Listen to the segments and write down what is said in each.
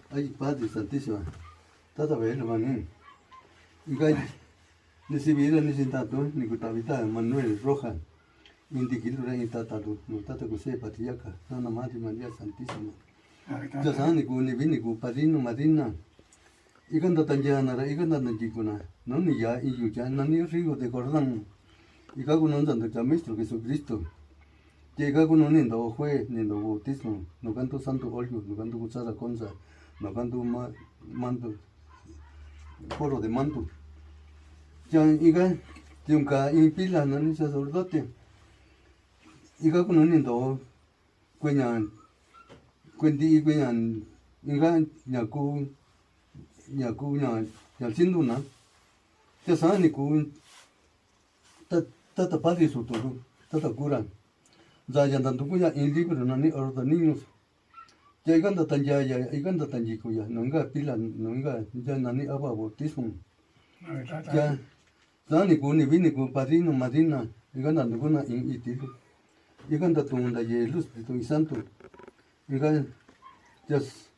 Ay, Padre Santísima, tata vela mani. Ikai ni sibira ni sintato ni kutavita Manuel Roja. Indikilura intatalu, no tata kuse patiaka, nana Madre María Santísima. Ya sani ku ni vini ku padrino madrina. Ikan tatanyana ra ikan tatanjikuna. No ni ya iyuya nani rigo de Jordán. Ikaku no Santa Maestro Jesucristo. Llega con un nindo fue nindo bautismo, no canto santo olio, no canto cuchara conza, no canto manto, foro de manto. Ya iga, yunca impila no ni sacerdote. Iga con un nindo cueñan, cuendi cueñan, iga yaku ya sinduna. Ya sani ku tata padre sutoro, tata curan. Zaya tantukuya in libro nani ordo niños. Ya iganda tanja ya iganda tanjikuya nunga pila nunga ya nani aba bautismo. Ya zani kuni vini ku padrino madrina iganda tukuna in itilu. Iganda tunda ye luz Espíritu Santo. Iga just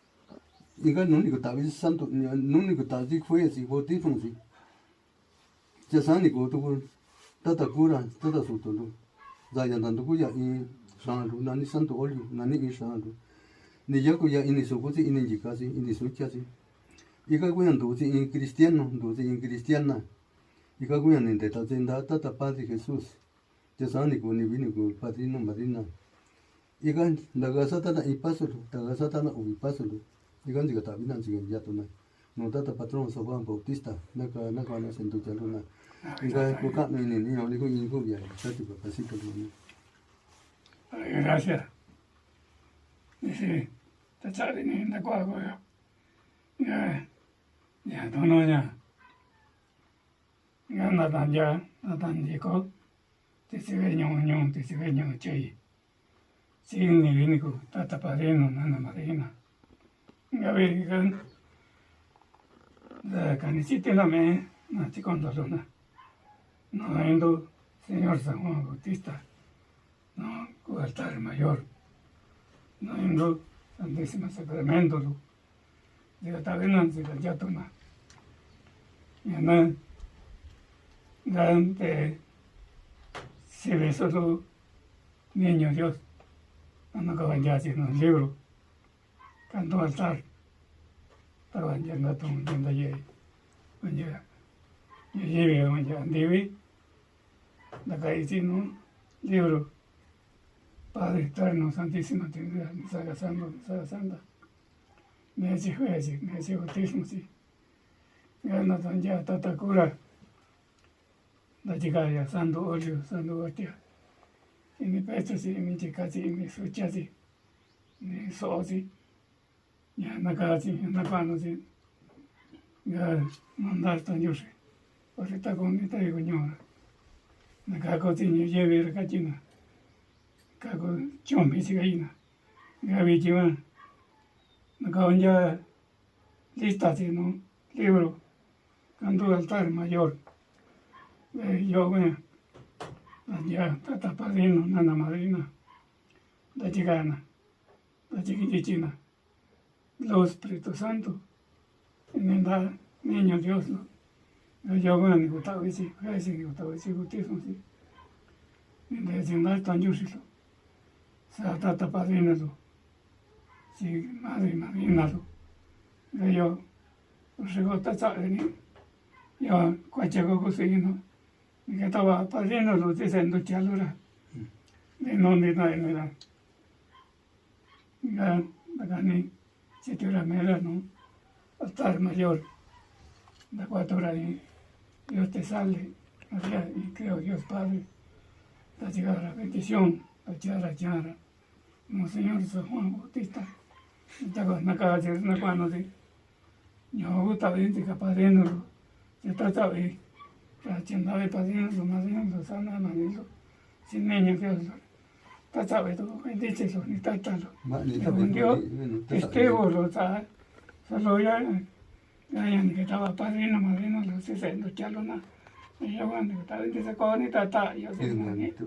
iga nuni kutavi santo nuni kutavi fue si bautismo si. Ya zani ku tuku tata cura tata sutulu. Zaya tantukuya in santo nani santo olio nani in santo ni yakuya ini sukusi ini jikasi ini suchasi ika kuyan dusi in cristiano dusi in cristiana ika kuyan inte tatenda tata padre Jesús yasani kuni vini ku padrino madrina ika dagasatana ipasulu dagasatana ubipasulu ika ndika tabinan sigen yatuna no tata patrón San Juan Bautista naka na sentu chaluna ika kukano ini ni oligo ingo ya tati papasito ni. Gracias. Dice, te sale ni en la cuadra. Ya, no, ya. Ya, natan dico. Te se ve ño, te se ve ño, chay. Sin ni vinico, tata padrino, nana marina. Ya ve, la canicita la me, no te conto luna. No endo, señor San Juan Bautista. No, con altar mayor, no en Santísimo Sacramento, de la taberna de la Yatona. Y además, grande, se ve solo niño Dios, no acaban ya haciendo un libro, canto altar, estaban ya no tomando allí, ya lleve, ya andivi, la calle sin un libro. Padre eterno, Santísima Trinidad, Saga Santa, me hace juez, me hace bautismo, sí. Gana tan ya tata cura, la chica ya santo olio, santo hostia. Y mi pecho, sí, mi chica, sí, mi sucha, sí, mi so, sí. Ya en la cara, sí, en la mano, sí. Ya mandar tan yo, sí. Ahorita con mi traigo ñora. La cara cocina, lleve la cachina. Kako chompi siga ina. Gabi chiva. Naka onja lista no libro. Canto altar mayor. Yo bueno. Ya tata padrino, nana madrina. La chicana. La chiquichina. Los Espíritu Santo. En el niño Dios, ¿no? Yo bueno, ni gustaba decir, ni gustaba decir bautismo, sí. En el escenario tan yusilo. Tata padrino, si madre marina, yo rigo tata ni yo cuachago cosino, ni que estaba padrino lo diciendo chalura, de no ni nada ni nada. Ya, ni si te la mera, no, altar mayor, de 4 horas y Dios te sale, María, y creo Dios Padre, la llegada la bendición. Chara, Monseñor San Juan Bautista, estaba en la calle, en la cuando de yo estaba en el padrino, yo estaba ahí, la tienda de padrino, lo más bien, lo sana, manilo, sin niño que os estaba todo, en dicho eso, ni tatalo. Dios, lo está, solo ya que estaba padrino, madrino, lo sé, no chalo nada. Yo cuando estaba en esa cosa, ni tata, yo sé, manito,